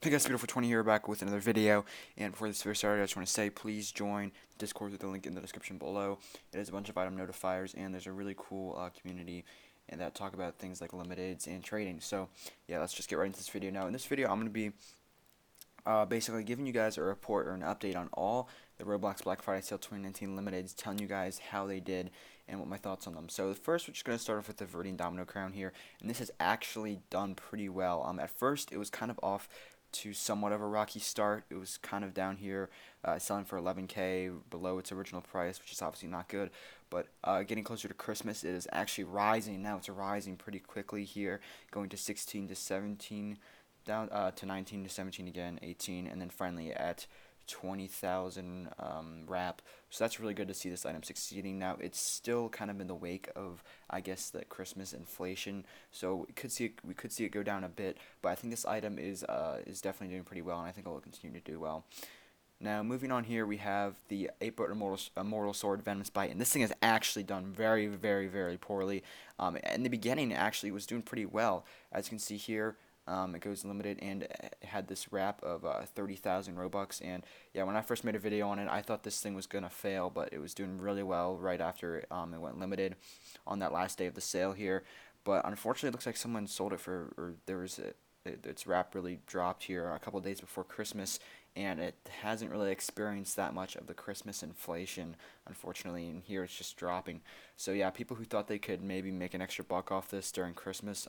Hey guys, Beautiful20 here, back with another video. And before this video started, I just want to say, please join Discord with the link in the description below. It has a bunch of item notifiers, and there's a really cool community and that talk about things like limiteds and trading. So yeah, let's just get right into this video now. In this video, I'm going to be basically giving you guys a report or an update on all the Roblox Black Friday Sale 2019 limiteds, telling you guys how they did and what my thoughts on them. So first, we're just going to start off with the Viridian Domino Crown here, and this has actually done pretty well. At first, it was kind of off to somewhat of a rocky start. It was kind of down here, selling for 11K, below its original price, which is obviously not good. But getting closer to Christmas, it is actually rising. Now it's rising pretty quickly here, going to 16 to 17, down to 19 to 17 again, 18, and then finally at 20,000 wrap. So that's really good to see this item succeeding. Now it's still kind of in the wake of, I guess, the Christmas inflation, so we could see it go down a bit. But I think this item is definitely doing pretty well, and I think it will continue to do well. Now, moving on here, we have the 8-bit Immortal Sword Venomous Bite, and this thing has actually done very, very, very poorly. In the beginning, it actually was doing pretty well. As you can see here, it goes limited, and it had this wrap of 30,000 Robux. And yeah, when I first made a video on it, I thought this thing was gonna fail, but it was doing really well right after it went limited on that last day of the sale here. But unfortunately, it looks like someone sold it for, or there was its wrap really dropped here a couple of days before Christmas, and it hasn't really experienced that much of the Christmas inflation, unfortunately, and here it's just dropping. So yeah, people who thought they could maybe make an extra buck off this during Christmas,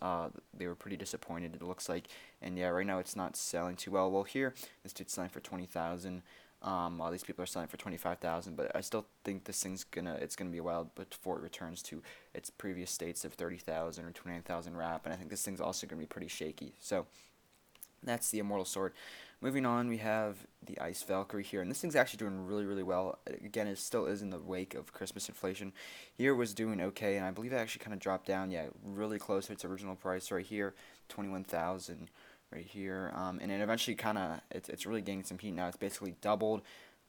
they were pretty disappointed, it looks like. And yeah, right now it's not selling too well. Well, here this dude's selling for 20,000. While these people are selling for 25,000, but I still think this thing's gonna be a while before it returns to its previous states of 30,000 or 29,000 wrap, and I think this thing's also gonna be pretty shaky. So that's the Immortal Sword. Moving on, we have the Ice Valkyrie here, and this thing's actually doing really, really well. Again, it still is in the wake of Christmas inflation. Here was doing okay, and I believe it actually kind of dropped down, yeah, really close to its original price right here, 21,000 right here, and it eventually kind of, it's really gaining some heat now. It's basically doubled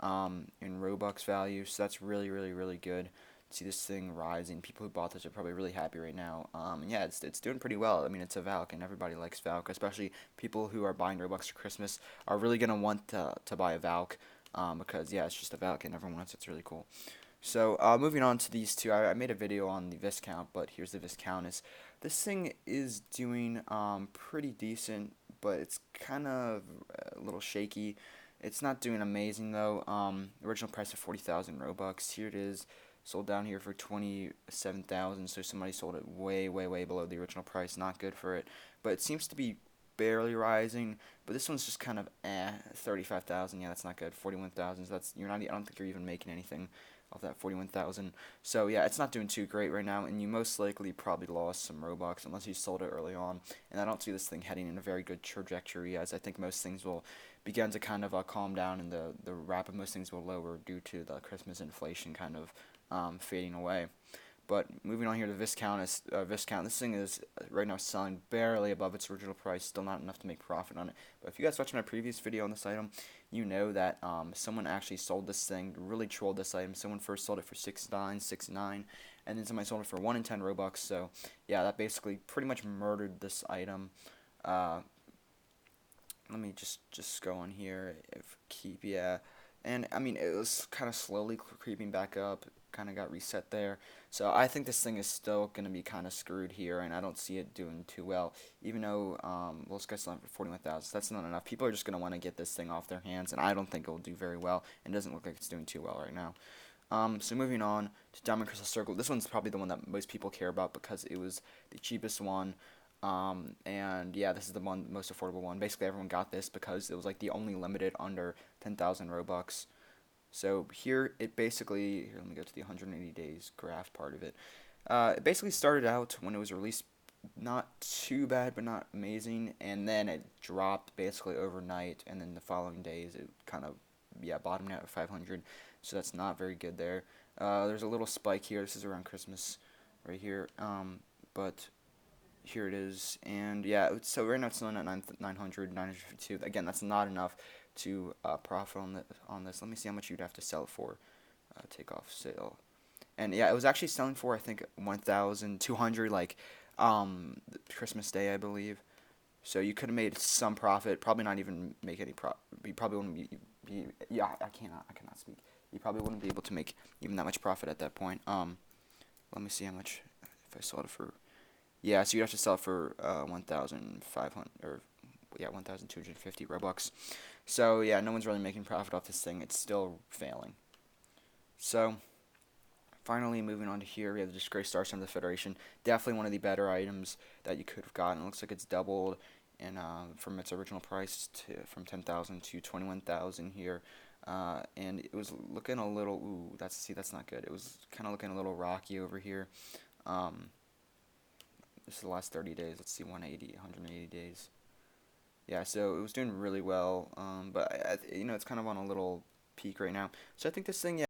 in Robux value, so that's really, really, really good. See this thing rising. People who bought this are probably really happy right now. And yeah, it's doing pretty well. I mean, it's a Valk, and everybody likes Valk, especially people who are buying Robux for Christmas are really gonna want to buy a Valk, because yeah, it's just a Valk, and everyone wants it. It's really cool. So moving on to these two, I made a video on the Viscount, but here's the Viscount. This thing is doing pretty decent, but it's kind of a little shaky. It's not doing amazing though. Original price of 40,000 Robux. Here it is, sold down here for 27,000. So somebody sold it way, way, way below the original price. Not good for it, but it seems to be barely rising. But this one's just kind of 35,000. Yeah, that's not good. 41,000. So that's, you're not. I don't think you're even making anything off that 41,000. So yeah, it's not doing too great right now, and you most likely probably lost some Robux unless you sold it early on. And I don't see this thing heading in a very good trajectory, as I think most things will begin to kind of calm down, and the wrap of most things will lower due to the Christmas inflation kind of fading away. But moving on here to Viscount, Viscount, this thing is right now selling barely above its original price, still not enough to make profit on it. But if you guys watched my previous video on this item, you know that someone actually sold this thing, really trolled this item. Someone first sold it for 6.9, and then somebody sold it for 1 in 10 Robux. So yeah, that basically pretty much murdered this item. Let me just go on here. If keep, yeah, and I mean, it was kind of slowly creeping back up, kind of got reset there. So I think this thing is still going to be kind of screwed here, and I don't see it doing too well. Even though, well, this guy's selling for 41,000. That's not enough. People are just going to want to get this thing off their hands, and I don't think it will do very well. And it doesn't look like it's doing too well right now. So moving on to Diamond Crystal Circle. This one's probably the one that most people care about because it was the cheapest one. And yeah, this is the most affordable one. Basically, everyone got this because it was like the only limited under 10,000 Robux. So here, it basically, here, let me go to the 180 days graph part of it. It basically started out when it was released, not too bad, but not amazing, and then it dropped basically overnight, and then the following days, it kind of, yeah, bottomed out at 500, so that's not very good there. There's a little spike here. This is around Christmas right here, but here it is, and yeah, so right now it's selling at 900, 952. Again, that's not enough to profit on this. Let me see how much you'd have to sell it for. Take off sale, and yeah, it was actually selling for, I think, 1,200, like Christmas Day, I believe. So you could have made some profit, probably not even make any profit. You probably wouldn't yeah, I cannot speak. You probably wouldn't be able to make even that much profit at that point. Let me see how much if I sold it for. Yeah, so you'd have to sell it for 1,500 or yeah, 1,250 Robux. So yeah, no one's really making profit off this thing. It's still failing. So finally, moving on to here, we have the Disgrace Star Sign of the Federation. Definitely one of the better items that you could have gotten. It looks like it's doubled in from its original price from 10,000 to 21,000 here. And it was looking a little. Ooh, that's not good. It was kind of looking a little rocky over here. Um, this is the last 30 days. Let's see, 180 days. Yeah, so it was doing really well. But it's kind of on a little peak right now. So I think this thing, yeah.